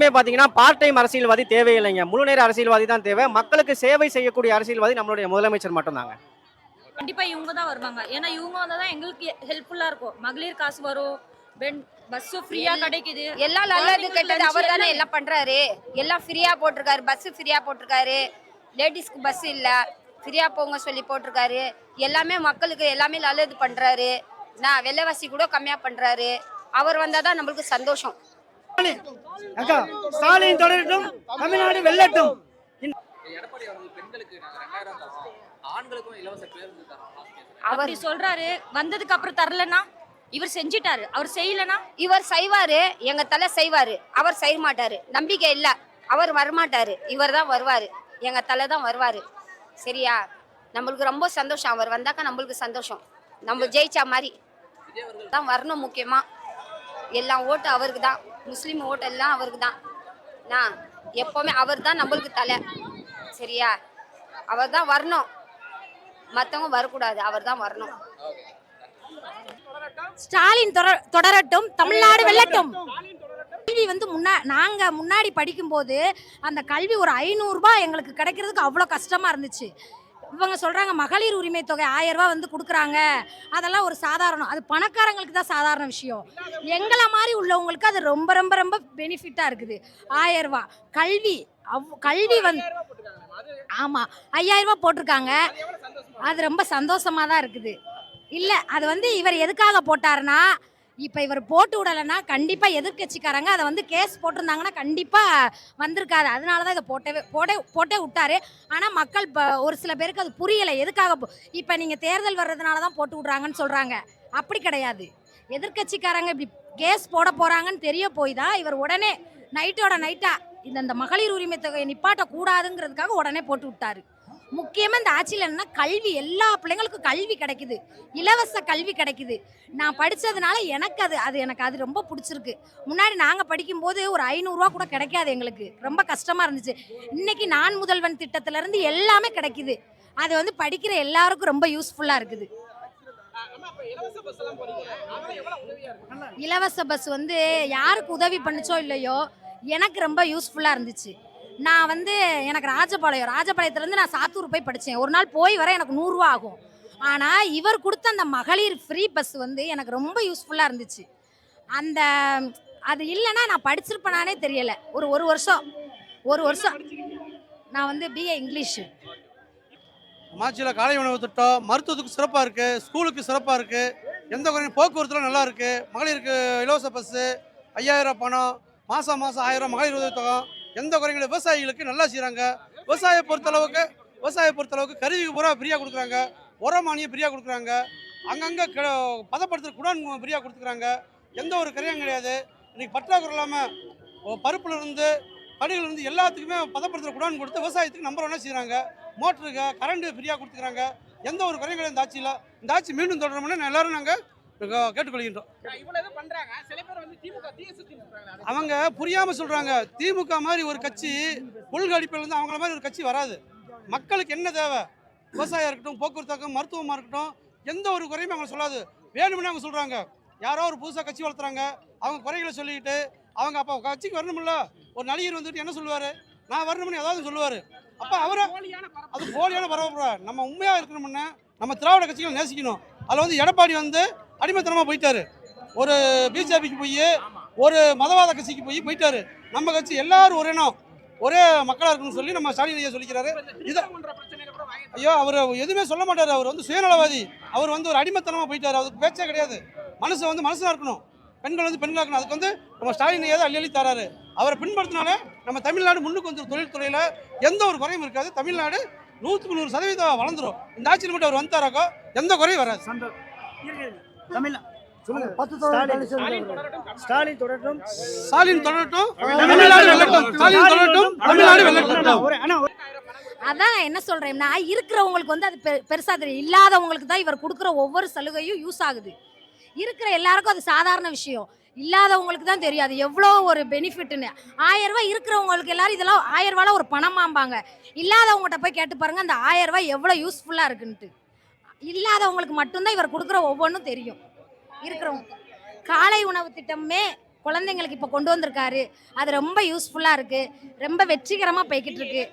உண்மையிலே பாத்தீங்கன்னா part time அரசியல்வாதி தேவையில்லைங்க. முழு நேர அரசியல்வாதி தான் தேவை. மக்களுக்கு சேவை செய்யக்கூடிய அரசியல்வாதி நம்மளுடைய முதலமைச்சர் மட்டும்தாங்க. கண்டிப்பா இவங்க தான் வருவாங்க. ஏன்னா இவங்க வந்தா தான் எங்களுக்கு ஹெல்ப்ஃபுல்லா இருக்கும். மகளிர் காசு வரும். பஸ் ஃப்ரீயா கிடைக்குது. எல்லாம் நல்லது கெட்டது அவர் தானே எல்லாம் பண்றாரு. எல்லாம் ஃப்ரீயா போட்டிருக்காரு. பஸ் ஃப்ரீயா போட்டிருக்காரு. லேடிஸ்க்கு பஸ் இல்ல ஃப்ரீயா போங்க சொல்லி போட்டிருக்காரு. எல்லாமே மக்களுக்கு எல்லாமே நல்லது பண்றாரு. நான் விலைவாசி கூட கம்மியா பண்றாரு. அவர் வந்தாதான் நம்மளுக்கு சந்தோஷம். ஸ்டாலின் தொடரட்டும், தமிழ்நாடு வெல்லட்டும். அப்படி சொல்றாரு. வந்ததுக்கு அப்புறம் தரலனா இவர் செஞ்சிட்டாரு. அவர் செய்யலனா இவர் செய்வாரு. எங்க தலை செய்வாரு. அவர் செய்ய மாட்டாரு. நம்பிக்கை இல்ல. அவர் வரமாட்டாரு. இவர் தான் வருவாரு. எங்க தலை தான் வருவாரு. சரியா? நம்மளுக்கு ரொம்ப சந்தோஷம். அவர் வந்தாக்கா நம்மளுக்கு சந்தோஷம். நம்ம ஜெயிச்சா மாதிரி தான் வரணும். முக்கியமா எல்லாம் ஓட்டு அவருக்கு தான். முஸ்லீம் ஓட்டு எல்லாம் அவருக்கு தான். நான் எப்பவுமே அவர் தான் நம்மளுக்கு தலை. சரியா? அவர் தான் வரணும். மற்றவங்க வரக்கூடாது. அவர் தான் வரணும். ஸ்டாலின் தொடரட்டும், தமிழ்நாடு வெல்லட்டும். கல்வி வந்து நாங்க முன்னாடி படிக்கும்போது அந்த கல்வி ஒரு 500 ரூபாய் எங்களுக்கு கிடைக்கிறதுக்கு அவ்வளோ கஷ்டமா இருந்துச்சு. இவங்க சொல்றாங்க மகளிர் உரிமை தொகை 1000 ரூபாய் வந்து கொடுக்குறாங்க. அதெல்லாம் ஒரு சாதாரணம். அது பணக்காரங்களுக்கு தான் சாதாரண விஷயம். எங்களை மாதிரி உள்ளவங்களுக்கு அது ரொம்ப ரொம்ப ரொம்ப பெனிஃபிட்டா இருக்குது. 1000 ரூபாய் கல்வி வந்து ஆமா 5000 ரூபாய் போட்டிருக்காங்க. அது ரொம்ப சந்தோஷமா தான் இருக்குது. இல்லை அது வந்து இவர் எதுக்காக போட்டாருன்னா, இப்போ இவர் போட்டு விடலைன்னா கண்டிப்பாக எதிர்கட்சிக்காரங்க அதை வந்து கேஸ் போட்டிருந்தாங்கன்னா கண்டிப்பாக வந்திருக்காது. அதனால தான் இதை போட்டே விட்டாரு. ஆனால் மக்கள் ஒரு சில பேருக்கு அது புரியலை. எதுக்காக இப்போ நீங்கள் தேர்தல் வர்றதுனால தான் போட்டு விட்றாங்கன்னு சொல்கிறாங்க. அப்படி கிடையாது. எதிர்கட்சிக்காரங்க இப்படி கேஸ் போட போகிறாங்கன்னு தெரிய போய் தான் இவர் உடனே நைட்டோட நைட்டாக இந்த மகளிர் உரிமை தொகையை நிப்பாட்டக்கூடாதுங்கிறதுக்காக உடனே போட்டு விட்டாரு. முக்கியமாக இந்த ஆட்சியில் என்னன்னா கல்வி, எல்லா பிள்ளைங்களுக்கும் கல்வி கிடைக்குது. இலவச கல்வி கிடைக்குது. நான் படித்ததுனால எனக்கு அது ரொம்ப பிடிச்சிருக்கு. முன்னாடி நாங்கள் படிக்கும்போது ஒரு 500 ரூபா கூட கிடைக்காது. எங்களுக்கு ரொம்ப கஷ்டமாக இருந்துச்சு. இன்னைக்கு நான் முதல்வன் திட்டத்திலேருந்து எல்லாமே கிடைக்குது. அது வந்து படிக்கிற எல்லாருக்கும் ரொம்ப யூஸ்ஃபுல்லாக இருக்குது. இலவச பஸ் வந்து யாருக்கு உதவி பண்ணுச்சோ இல்லையோ எனக்கு ரொம்ப யூஸ்ஃபுல்லாக இருந்துச்சு. நான் வந்து எனக்கு ராஜபாளையத்துலேருந்து நான் சாத்தூர் போய் படித்தேன். ஒரு நாள் போய் வர எனக்கு 100 ரூபா ஆகும். ஆனால் இவர் கொடுத்த அந்த மகளிர் ஃப்ரீ பஸ் வந்து எனக்கு ரொம்ப யூஸ்ஃபுல்லாக இருந்துச்சு. அது இல்லைன்னா நான் படிச்சிருப்பேனானே தெரியலை. ஒரு வருஷம் நான் வந்து பிஏ இங்கிலீஷு. மாச்சியில் காலை உணவு திட்டம் மருத்துவத்துக்கு சிறப்பாக இருக்குது. ஸ்கூலுக்கு சிறப்பாக இருக்குது. எந்த குறையும் போக்குவரத்துலாம் நல்லா இருக்குது. மகளிருக்கு இலவச பஸ்ஸு, 5000 பணம், மாதம் 1000 மகளிர் உதவி தொகை. எந்த குறைகளும் விவசாயிகளுக்கு நல்லா செய்கிறாங்க. விவசாய பொறுத்தளவுக்கு கருவிக்கு பூரா ஃப்ரீயாக கொடுக்குறாங்க. உரமானியம் ஃப்ரீயாக கொடுக்குறாங்க. அங்கங்கே பதப்படுத்துகிற குடான் ஃப்ரீயாக கொடுத்துக்கிறாங்க. எந்த ஒரு கரையும் கிடையாது. இன்றைக்கி பற்றாக்குறை இல்லாமல் பருப்புலேருந்து கடையிலேருந்து எல்லாத்துக்குமே பதப்படுத்துகிற குடான் கொடுத்து விவசாயத்துக்கு நம்பர் 1 செய்கிறாங்க. மோட்டருக்கு கரண்ட்டு ஃப்ரீயாக கொடுத்துக்கிறாங்க. எந்த ஒரு குறையும் கிடையாது இந்த ஆட்சியில். இந்த ஆட்சி மீண்டும் தொடரணும்னு எல்லாரும் நாங்கள் கேட்டுக்கொள்கின்றோம். அவங்க புரியாம சொல்றாங்க. திமுக மாதிரி ஒரு கட்சி கொள்கை அடிப்படையில் இருந்து அவங்கள மாதிரி ஒரு கட்சி வராது. மக்களுக்கு என்ன தேவை? விவசாயம் இருக்கட்டும், போக்குவரத்து, மருத்துவமாக இருக்கட்டும், எந்த ஒரு குறையுமே அவங்க சொல்லாது. வேணும்னு அவங்க சொல்றாங்க. யாரோ ஒரு புதுசாக கட்சி வளர்த்துறாங்க. அவங்க குறைகளை சொல்லிக்கிட்டு அவங்க அப்போ கட்சிக்கு வரணும்ல. ஒரு நடிகர் வந்துட்டு என்ன சொல்லுவார்? நான் வரணும்னு ஏதாவது சொல்லுவார். அப்போ அவரை அது போலியான பரவாயில்ல. நம்ம உண்மையாக இருக்கணும்னு நம்ம திராவிட கட்சிகள் நேசிக்கணும். அதில் வந்து எடப்பாடி வந்து அடிமைத்தனமாக போயிட்டாரு. ஒரு பிஜேபிக்கு போய் ஒரு மதவாத கட்சிக்கு போயிட்டாரு. நம்ம கட்சி எல்லாரும் ஒரே மக்களாக இருக்கணும்னு சொல்லி நம்ம ஸ்டாலின் ஐயா சொல்லிக்கிறாரு. ஐயோ அவர் எதுவுமே சொல்ல மாட்டார். அவர் வந்து சுயநலவாதி. அவர் வந்து ஒரு அடிமைத்தனமாக போயிட்டார். அதுக்கு பேச்சே கிடையாது. மனுஷன் மனுஷனாக இருக்கணும். பெண்கள் வந்து பெண்களாக இருக்கணும். அதுக்கு வந்து நம்ம ஸ்டாலின் ஐயா தான் அள்ளி தராரு. அவரை பின்பற்றினாலே நம்ம தமிழ்நாடு முன்னுக்கு வந்து தொழில்துறையில் எந்த ஒரு குறையும் இருக்காது. தமிழ்நாடு 100% வளர்ந்துடும். இந்த ஆட்சியில் மட்டும் அவர் வந்தாராக்கோ எந்த குறையும் வராது. ஸ்டாலின் தொடரட்டும், தமிழ்நாடு வெல்லட்டும். அதான் என்ன சொல்றேன்னா, இருக்கிறவங்களுக்கு வந்து அது பெருசா தெரியும். இல்லாதவங்களுக்கு தான் இவர் கொடுக்குற ஒவ்வொரு சலுகையும் யூஸ் ஆகுது. இருக்கிற எல்லாருக்கும் அது சாதாரண விஷயம். இல்லாதவங்களுக்கு தான் தெரியாது எவ்வளோ ஒரு பெனிஃபிட்னு. 1000 ரூபாய் இருக்கிறவங்களுக்கு எல்லாரும் இதெல்லாம் 1000 ரூபாய் ஒரு பணமாம்பாங்க. இல்லாதவங்ககிட்ட போய் கேட்டு பாருங்க அந்த 1000 ரூபாய் எவ்வளோ யூஸ்ஃபுல்லாக இருக்குன்ட்டு. இல்லாதவங்களுக்கு மட்டும்தான் இவர் கொடுக்குற ஒவ்வொன்றும் தெரியும். இருக்கிறவங்க காலை உணவு திட்டமே குழந்தைங்களுக்கு இப்போ கொண்டு வந்திருக்காரு. அது ரொம்ப யூஸ்ஃபுல்லாக இருக்குது. ரொம்ப வெற்றிகரமாக போய்கிட்டு இருக்கு.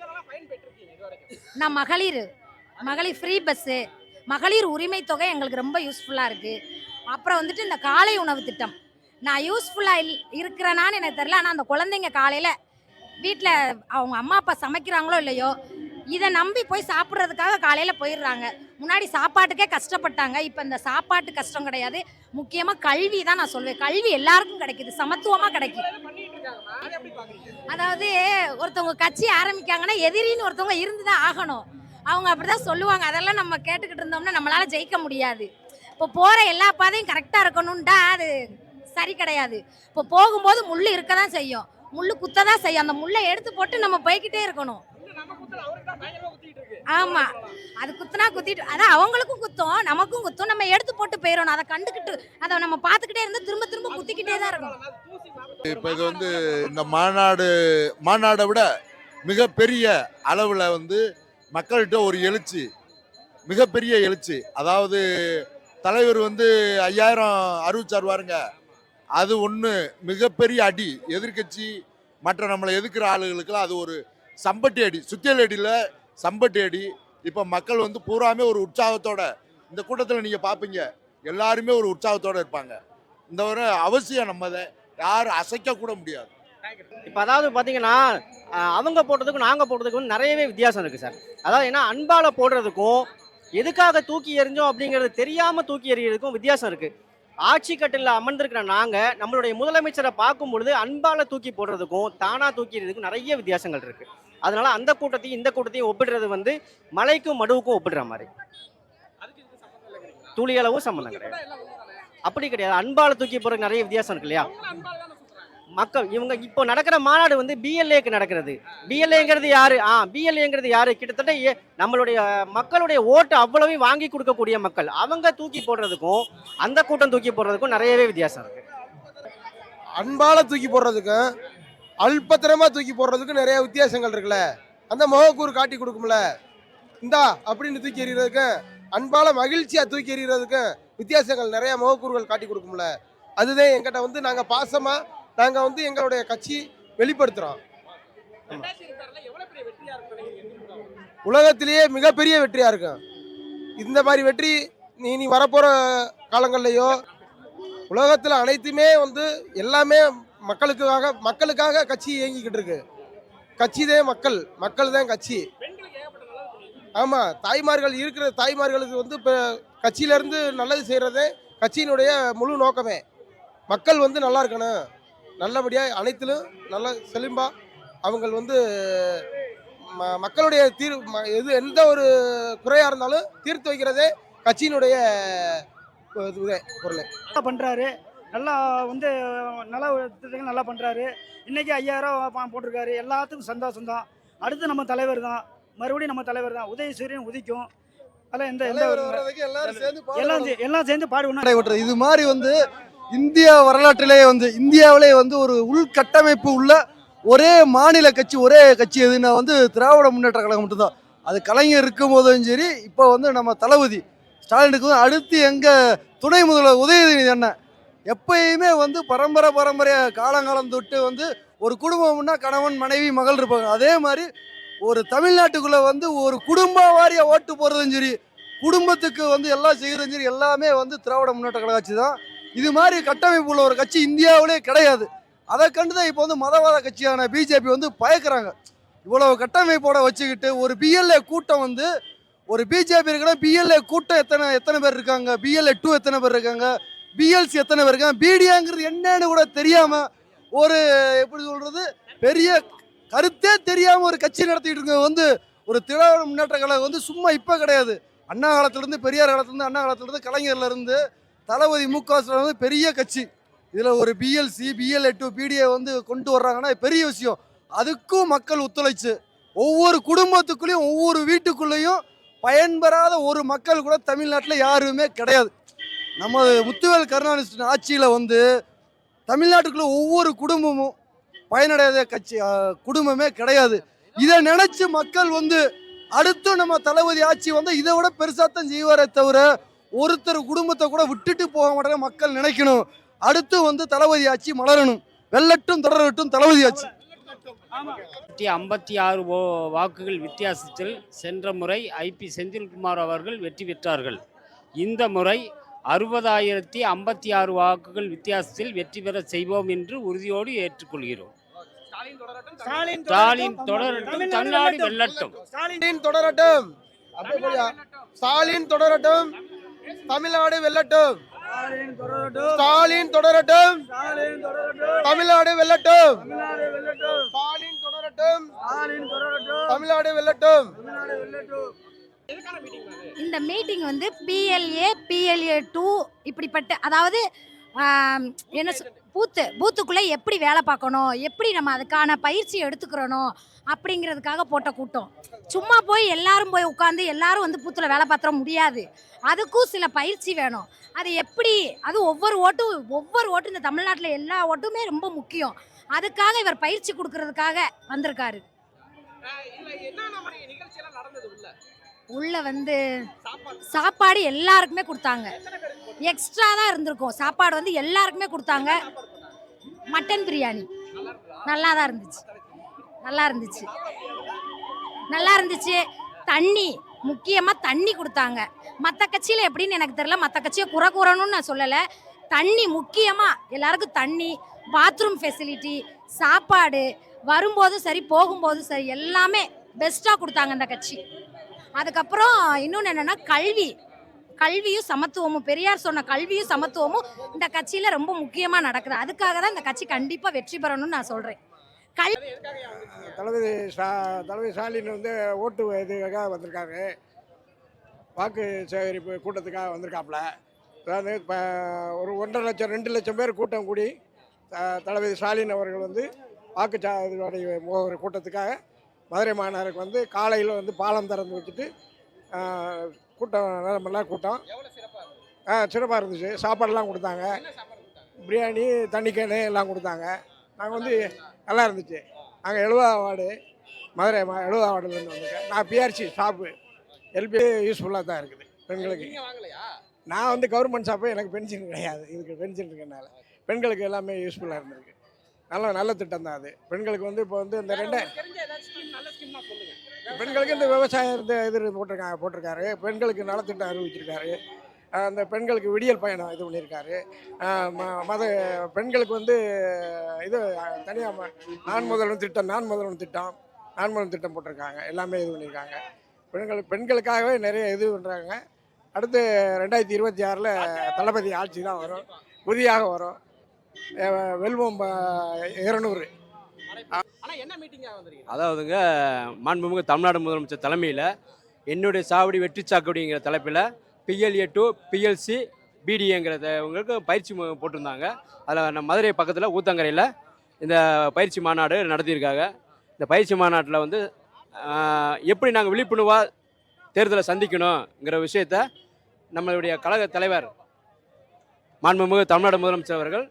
நான் மகளிர் ஃப்ரீ பஸ்ஸு, மகளிர் உரிமை தொகை எங்களுக்கு ரொம்ப யூஸ்ஃபுல்லாக இருக்குது. அப்புறம் வந்துட்டு இந்த காலை உணவு திட்டம் நான் யூஸ்ஃபுல்லாக இருக்கிறேனான்னு எனக்கு தெரியல. ஆனால் அந்த குழந்தைங்க காலையில் வீட்டில் அவங்க அம்மா அப்பா சமைக்கிறாங்களோ இல்லையோ, இதை நம்பி போய் சாப்பிட்றதுக்காக காலையில் போயிடுறாங்க. முன்னாடி சாப்பாட்டுக்கே கஷ்டப்பட்டாங்க. இப்போ இந்த சாப்பாட்டு கஷ்டம் கிடையாது. முக்கியமாக கல்வி தான் நான் சொல்வேன். கல்வி எல்லாருக்கும் கிடைக்குது, சமத்துவமாக கிடைக்குது. அதாவது ஒருத்தவங்க கட்சி ஆரம்பிக்காங்கன்னா எதிரின்னு ஒருத்தவங்க இருந்து தான் ஆகணும். அவங்க அப்படிதான் சொல்லுவாங்க. அதெல்லாம் நம்ம கேட்டுக்கிட்டு இருந்தோம்னா நம்மளால ஜெயிக்க முடியாது. இப்போ போகிற எல்லா பாதையும் கரெக்டாக இருக்கணும்டா அது சரி கிடையாது. இப்போ போகும்போது முள் இருக்க தான் செய்யும், முள் குத்த தான் செய்யும். அந்த முள்ளை எடுத்து போட்டு நம்ம போய்கிட்டே இருக்கணும். ஆமா, அது குத்துனா குத்திட்டு அதான் அவங்களுக்கும் குத்தும் நமக்கும் குத்தும். நம்ம எடுத்து போட்டு போயிடணும். அதை கண்டுக்கிட்டு அதை நம்ம பார்த்துக்கிட்டே இருந்து திரும்ப திரும்ப குத்திக்கிட்டே தான் இருக்கணும். இப்போ இது வந்து இந்த மாநாடை விட மிகப்பெரிய அளவில் வந்து மக்கள்கிட்ட ஒரு எழுச்சி, மிகப்பெரிய எழுச்சி. அதாவது தலைவர் வந்து 5000 அறிவிச்சார் பாருங்க, அது ஒன்று மிகப்பெரிய அடி. எதிர்கட்சி மற்ற நம்மளை எதிர்க்கிற ஆளுகளுக்கெல்லாம் அது ஒரு சம்பட்டி அடி, சுத்தியல் அடியில் சம்பட்டி அடி. இப்போ மக்கள் வந்து பூராமே ஒரு உற்சாகத்தோட இந்த கூட்டத்தில் நீங்கள் பார்ப்பீங்க, எல்லாருமே ஒரு உற்சாகத்தோடு இருப்பாங்க. இந்த ஒரு அவசியம் நம்ம அதை யாரும் அசைக்க கூட முடியாது. இப்போ அதாவது பார்த்தீங்கன்னா அவங்க போடுறதுக்கும் நாங்கள் போடுறதுக்கும் நிறையவே வித்தியாசம் இருக்குது சார். அதாவது ஏன்னா அன்பால் போடுறதுக்கும் எதுக்காக தூக்கி எறிஞ்சோம் அப்படிங்கிறது தெரியாமல் தூக்கி எறிகிறதுக்கும் வித்தியாசம் இருக்குது. ஆட்சி கட்டில் அமர்ந்திருக்கிற நாங்கள் நம்மளுடைய முதலமைச்சரை பார்க்கும் பொழுது அன்பால் தூக்கி போடுறதுக்கும் தானாக தூக்கி எறிறதுக்கும் நிறைய வித்தியாசங்கள் இருக்குது. அதனால அந்த கூட்டத்தையும் இந்த கூட்டத்தையும் ஒப்பிடுறது வந்து மலைக்கும் மடுவுக்கும் ஒப்பிடுற மாதிரி. துளியளவும் சம்மந்தம் கிடையாது. அப்படி கிடையாது. அன்பால் தூக்கி போடுறதுக்கு நிறைய வித்தியாசம் இருக்கு இல்லையா? மக்கள் இவங்க இப்போ நடக்கிற மாநாடு வந்து பிஎல்ஏக்கு நடக்கிறது. பிஎல்ஏங்கிறது யாரு? பிஎல்ஏங்கிறது யாரு? கிட்டத்தட்ட நம்மளுடைய மக்களுடைய ஓட்டு அவ்வளவையும் வாங்கி கொடுக்கக்கூடிய மக்கள். அவங்க தூக்கி போடுறதுக்கும் அந்த கூட்டம் தூக்கி போடுறதுக்கும் நிறையவே வித்தியாசம் இருக்கு. அன்பால தூக்கி போடுறதுக்கும் அல்பத்திரமா தூக்கி போடுறதுக்கும் நிறைய வித்தியாசங்கள் இருக்குல்ல. அந்த முகக்கூறு காட்டி கொடுக்கும்ல, இந்தா அப்படின்னு தூக்கி எறிகிறதுக்கும் அன்பால மகிழ்ச்சியா தூக்கி எறிகிறதுக்கும் வித்தியாசங்கள் நிறைய முகக்கூறுகள் காட்டி கொடுக்கும்ல. அதுதான் எங்கிட்ட வந்து நாங்கள் பாசமா நாங்கள் வந்து எங்களுடைய கட்சி வெளிப்படுத்துகிறோம். உலகத்திலேயே மிகப்பெரிய வெற்றியாக இருக்கும். இந்த மாதிரி வெற்றி நீ வரப்போகிற காலங்கள்லையோ உலகத்தில் அனைத்துமே வந்து எல்லாமே மக்களுக்காக கட்சி இயங்கிக்கிட்டு இருக்கு. கட்சி தான் மக்கள் தான் கட்சி. ஆமாம், தாய்மார்களுக்கு வந்து இப்போ கட்சியிலேருந்து நல்லது செய்கிறதே கட்சியினுடைய முழு நோக்கமே. மக்கள் வந்து நல்லா இருக்கணும், நல்லபடியாக அனைத்திலும் நல்ல செழிம்பா அவங்க வந்து மக்களுடைய எந்த ஒரு குறையாக இருந்தாலும் தீர்த்து வைக்கிறதே கட்சியினுடைய பொருள். நல்லா பண்ணுறாரு, நல்லா வந்து நல்லா திட்டங்கள் நல்லா பண்ணுறாரு. இன்றைக்கி 5000 போட்டிருக்காரு. எல்லாத்துக்கும் சந்தோஷம்தான். அடுத்து நம்ம தலைவர் தான், மறுபடியும் நம்ம தலைவர் தான். உதயசூரியன் உதிக்கும். அதெல்லாம் எல்லாம் சேர்ந்து பாடுவோம். இது மாதிரி வந்து இந்தியா வரலாற்றிலே வந்து இந்தியாவிலே வந்து ஒரு உள்கட்டமைப்பு உள்ள ஒரே மாநில கட்சி, ஒரே கட்சி எதுனா வந்து திராவிட முன்னேற்ற கழகம் மட்டும்தான். அது கலைஞர் இருக்கும் போதும் சரி, இப்போ வந்து நம்ம தளபதி ஸ்டாலினுக்கு அடுத்து எங்கள் துணை முதல்வர் உதயநிதி அண்ணன் எப்பயுமே வந்து பரம்பரையாக காலங்காலம் தொட்டு வந்து ஒரு குடும்பம்னா கணவன் மனைவி மகள் இருப்பாங்க. அதே மாதிரி ஒரு தமிழ்நாட்டுக்குள்ளே வந்து ஒரு குடும்ப வாரிய ஓட்டு போகிறதும் சரி, குடும்பத்துக்கு வந்து எல்லாம் செய்கிறதும் சரி, எல்லாமே வந்து திராவிட முன்னேற்ற கழக கட்சி தான். இது மாதிரி கட்டமைப்பு உள்ள ஒரு கட்சி இந்தியாவிலே கிடையாது. அதை கண்டு தான் இப்போ வந்து மதவாத கட்சியான பிஜேபி வந்து பயக்கிறாங்க. இவ்வளவு கட்டமைப்போட வச்சுக்கிட்டு ஒரு பிஎல்ஏ கூட்டம் வந்து ஒரு பிஜேபி இருக்கிற பிஎல்ஏ கூட்டம் எத்தனை பேர் இருக்காங்க, பிஎல்ஏ 2 எத்தனை பேர் இருக்காங்க, பிஎல்சி எத்தனை பேர் இருக்காங்க, பிடிஆங்கிறது என்னன்னு கூட தெரியாம ஒரு எப்படி சொல்றது பெரிய கருத்தே தெரியாம ஒரு கட்சி நடத்திட்டு இருக்க வந்து ஒரு திராவிட முன்னேற்ற கழகம் வந்து சும்மா இப்ப கிடையாது. அண்ணா காலத்திலிருந்து, பெரியார் காலத்திலிருந்து, அண்ணா காலத்திலிருந்து, கலைஞர்ல இருந்து தளபதி மு.க. ஸ்டாலின் வந்து பெரிய கட்சி. இதுல ஒரு பிஎல்சி பிஎல்ஏ 2 பிடிஏ வந்து கொண்டு வர்றாங்கன்னா பெரிய விஷயம். அதுக்கும் மக்கள் ஒத்துழைச்சு ஒவ்வொரு குடும்பத்துக்குள்ளேயும் ஒவ்வொரு வீட்டுக்குள்ளேயும் பயன்பெறாத ஒரு மக்கள் கூட தமிழ்நாட்டில் யாருமே கிடையாது. நம்ம முத்துவேல் கருணாநிதி ஆட்சியில் வந்து தமிழ்நாட்டுக்குள்ள ஒவ்வொரு குடும்பமும் பயனடையாத கட்சி குடும்பமே கிடையாது. இதை நினைச்சு மக்கள் வந்து அடுத்தும் நம்ம தளபதி ஆட்சி வந்து இதை விட பெருசாத்தான் செய்வாரே தவிர ஒருத்தர் குடும்பத்தை கூட விட்டுட்டு போக மாட்டாங்க மக்கள் நினைக்கணும். அடுத்து வந்து தளபதி ஆட்சி மலரணும், வெல்லட்டும் தொடரட்டும் தளபதி ஆட்சி. 56 வாக்குகள் வித்தியாசத்தில் சென்ற முறை ஐபி செந்தில்குமார் அவர்கள் வெற்றி பெற்றார்கள். இந்த முறை 60,056 வாக்குகள் வித்தியாசத்தில் வெற்றி பெற செய்வோம் என்று உறுதியோடு ஏற்றுக்கொள்கிறோம். ஸ்டாலின் தொடரட்டும், தமிழ்நாடு வெல்லட்டும். ஸ்டாலின் தொடரட்டும், ஸ்டாலின் தொடரட்டும், தமிழ்நாடு வெல்லட்டும். ஸ்டாலின் தொடரட்டும், தமிழ்நாடு வெல்லட்டும். ஸ்டாலின் தொடரட்டும், தமிழ்நாடு வெல்லட்டும். இந்த மீட்டிங் வந்து PLA PLA 2 இப்படிப்பட்ட, அதாவது என்ன பூத்துக்குள்ளே எப்படி வேலை பார்க்கணும், எப்படி நம்ம அதுக்கான பயிற்சி எடுத்துக்கிறணும் அப்படிங்கிறதுக்காக போட்ட கூட்டம். சும்மா போய் எல்லாரும் போய் உட்காந்து எல்லாரும் வந்து பூத்தில் வேலை பார்த்துற முடியாது. அதுக்கும் சில பயிற்சி வேணும். அது எப்படி, அது ஒவ்வொரு ஓட்டும் இந்த தமிழ்நாட்டில் எல்லா ஓட்டுமே ரொம்ப முக்கியம். அதுக்காக இவர் பயிற்சி கொடுக்கறதுக்காக வந்திருக்காரு. உள்ள வந்து சாப்பாடு எல்லாருக்குமே கொடுத்தாங்க. எக்ஸ்ட்ரா தான் இருந்திருக்கும். சாப்பாடு வந்து எல்லாருக்குமே கொடுத்தாங்க. மட்டன் பிரியாணி நல்லா தான் இருந்துச்சு, நல்லா இருந்துச்சு. தண்ணி, முக்கியமாக தண்ணி கொடுத்தாங்க. மற்ற கட்சியில் எப்படின்னு எனக்கு தெரியல, மற்ற கட்சியை குறை கூறணும்னு நான் சொல்லலை. தண்ணி முக்கியமாக எல்லாருக்கும் தண்ணி, பாத்ரூம் ஃபெசிலிட்டி, சாப்பாடு, வரும்போதும் சரி போகும்போதும் சரி எல்லாமே பெஸ்ட்டாக கொடுத்தாங்க இந்த கட்சி. அதுக்கப்புறம் இன்னொன்று என்னென்னா கல்வியும் சமத்துவமும், பெரியார் சொன்ன கல்வியும் சமத்துவமும் இந்த கட்சியில் ரொம்ப முக்கியமாக நடக்குது. அதுக்காக தான் இந்த கட்சி கண்டிப்பாக வெற்றி பெறணும்னு நான் சொல்கிறேன். தளபதி ஸ்டாலின் வந்து ஓட்டு இதுக்காக வந்திருக்காரு, வாக்கு சேகரிப்பு கூட்டத்துக்காக வந்திருக்காப்புல. அதாவது இப்போ ஒரு 1.5 லட்சம் 2 லட்சம் பேர் கூட்டம் கூடி தளபதி ஸ்டாலின் அவர்கள் வந்து வாக்கு ஒரு கூட்டத்துக்காக மதுரை மாநகருக்கு வந்து காலையில் வந்து பாலம் திறந்து வச்சுட்டு கூட்டம் நல்ல கூட்டம் சிறப்பாக இருந்துச்சு. சாப்பாடெல்லாம் கொடுத்தாங்க, பிரியாணி, தண்ணிக்கேனு எல்லாம் கொடுத்தாங்க. நாங்கள் வந்து நல்லா இருந்துச்சு. நாங்கள் 70 வார்டு, மதுரை 70 வார்டுலேருந்து வந்திருக்கேன். நான் பிஆர்சி ஷாப்பு, எல்பி யூஸ்ஃபுல்லாக தான் இருக்குது பெண்களுக்கு. நான் வந்து கவர்மெண்ட் ஷாப்பு, எனக்கு பென்ஷன் கிடையாது. இதுக்கு பென்ஷன் இருக்கனால பெண்களுக்கு எல்லாமே யூஸ்ஃபுல்லாக இருந்திருக்கு. நல்ல திட்டம் தான் அது. பெண்களுக்கு வந்து இப்போ வந்து இந்த பெண்களுக்கு இந்த விவசாயம் இது போட்டிருக்காரு. பெண்களுக்கு நலத்திட்டம் அறிவிச்சிருக்காரு. அந்த பெண்களுக்கு விடியல் பயணம் இது பண்ணியிருக்காரு. பெண்களுக்கு வந்து இது தனியாக நான் முதல்வன் திட்டம் போட்டிருக்காங்க. எல்லாமே இது பண்ணியிருக்காங்க. பெண்களுக்காகவே நிறைய இது பண்ணுறாங்க. அடுத்து 2026 தளபதி ஆட்சி தான் வரும், புதியாக வரும். வெல்வம் 200. அதாவதுங்க, மாண்புமிகு தமிழ்நாடு முதலமைச்சர் தலைமையில் என்னுடைய சாவடி வெற்றி சாக்குடிங்கிற தலைப்பில் PLA 2 PLC BDAங்கிறவங்களுக்கு பயிற்சி போட்டிருந்தாங்க. அதில் நம்ம மதுரை பக்கத்தில் ஊத்தங்கரையில் இந்த பயிற்சி மாநாடு நடத்தியிருக்காங்க. இந்த பயிற்சி மாநாட்டில் வந்து எப்படி நாங்கள் விழிப்புணர்வாக தேர்தலை சந்திக்கணுங்கிற விஷயத்த நம்மளுடைய கழக தலைவர் மாண்புமிகு தமிழ்நாடு முதலமைச்சர் அவர்கள்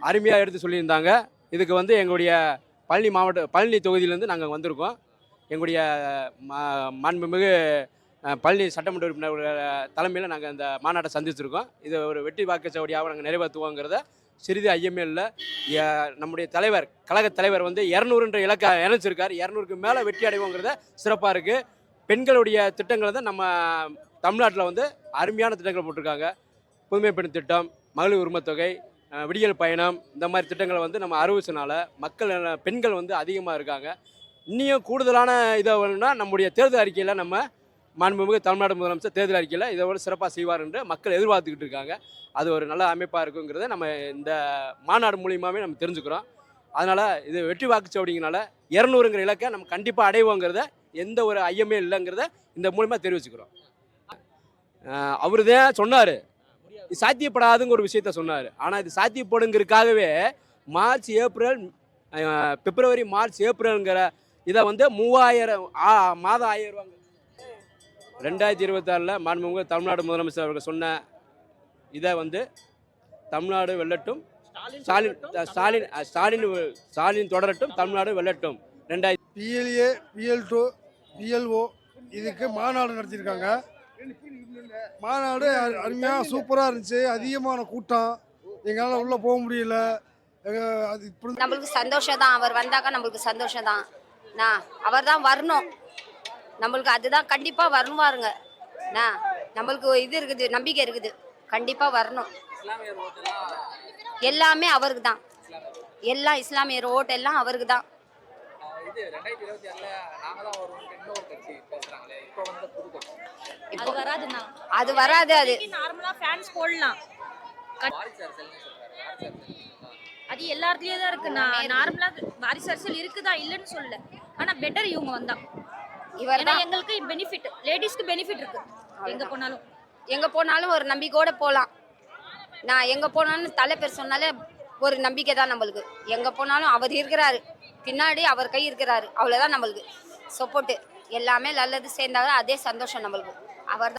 அருமையாக எடுத்து சொல்லியிருந்தாங்க. இதுக்கு வந்து எங்களுடைய பழனி தொகுதியிலேருந்து நாங்கள் வந்திருக்கோம். எங்களுடைய மாண்புமிகு பழனி சட்டமன்ற உறுப்பினர் தலைமையில் நாங்கள் இந்த மாநாட்டை சந்திச்சிருக்கோம். இது ஒரு வெற்றி வாக்குச்சாவடியாக நாங்கள் நிறைவேற்றுவோங்கிறத சிறிது ஐயமே இல்லை. நம்முடைய தலைவர், கழக தலைவர் வந்து 200 இலக்கை இணைச்சிருக்கார். 200க்கு மேலே வெற்றி அடைவோங்கிறத சிறப்பாக இருக்குது. பெண்களுடைய திட்டங்களை தான் நம்ம தமிழ்நாட்டில் வந்து அருமையான திட்டங்கள் போட்டிருக்காங்க. புதுமை பெண் திட்டம், மகளிர் உரிமைத்தொகை, விடியல் பயணம், இந்த மாதிரி திட்டங்களை வந்து நம்ம அறிவிச்சனால பெண்கள் வந்து அதிகமாக இருக்காங்க. இன்னும் கூடுதலான இதை வேணும்னா நம்முடைய தேர்தல் அறிக்கையில் நம்ம மாண்புமிகு தமிழ்நாடு முதலமைச்சர் தேர்தல் அறிக்கையில் இதை விட சிறப்பாக செய்வார் என்று மக்கள் எதிர்பார்த்துக்கிட்டு இருக்காங்க. அது ஒரு நல்ல அமைப்பாக இருக்குங்கிறத நம்ம இந்த மாநாடு மூலியமாகவே நம்ம தெரிஞ்சுக்கிறோம். அதனால் இது வெற்றி வாக்குச்சாவடிங்கனால 200ங்கிற இலக்கை நம்ம கண்டிப்பாக அடைவோங்கிறத எந்த ஒரு ஐயமே இல்லைங்கிறத இந்த மூலியமாக தெரிவிச்சுக்கிறோம். அவர் தான் சொன்னார், இது சாத்தியப்படாதுங்கிற ஒரு விஷயத்த சொன்னார். ஆனால் இது சாத்தியப்படுங்கிறதுக்காகவே பிப்ரவரி மார்ச் ஏப்ரல்ங்கிற இதை வந்து 3000 மாதம் 1000 ரூபாங்க. 2026 மாண்புமிகு தமிழ்நாடு முதலமைச்சர் அவர்கள் சொன்ன இதை வந்து தமிழ்நாடு வெல்லட்டும், ஸ்டாலின் தொடரட்டும், தமிழ்நாடு வெல்லட்டும். 2000 PLA PL2 PLO இதுக்கு மாநாடு நடத்தியிருக்காங்க. மாநாடு அருமையாக சூப்பராக இருந்துச்சு. அதிகமான கூட்டம், எங்களால் உள்ளே போக முடியல. அது இப்படி நம்மளுக்கு சந்தோஷம் தான், அவர் வந்தாக்கா நம்மளுக்கு சந்தோஷம் தான். அவர் தான் வரணும், நம்மளுக்கு அதுதான் கண்டிப்பாக வருவாருங்க. நம்மளுக்கு இது இருக்குது, நம்பிக்கை இருக்குது, கண்டிப்பாக வரணும். எல்லாமே அவருக்கு தான், எல்லாம் இஸ்லாமியர் ஓட்டு எல்லாம் அவருக்கு தான். அது வராதுண்ணா, அது வராது. அது நார்மலா ஃபேன்ஸ் போடலாம், அது எல்லா இடத்துலயும் தான் இருக்குண்ணா. நார்மலா வாரிசு அரசியல் இருக்குதா இல்லைன்னு சொல்லல, ஆனா பெட்டர் இவங்க வந்தா. இவர் ஏன்னா எங்களுக்கு பெனிஃபிட், லேடிஸ்க்கு பெனிஃபிட் இருக்கு. எங்க போனாலும் ஒரு நம்பிக்கையோட போகலாம். எங்க போனாலும் தலை பேர் சொன்னாலே ஒரு நம்பிக்கை தான் நம்மளுக்கு. எங்க போனாலும் அவர் இருக்கிறாரு, பின்னாடி அவர் கை இருக்கிறாரு, அவ்வளவுதான் நம்மளுக்கு சப்போர்ட்டு. எல்லாமே நல்லது சேர்ந்தாலும் அதே சந்தோஷம் நம்மளுக்கு. அவர்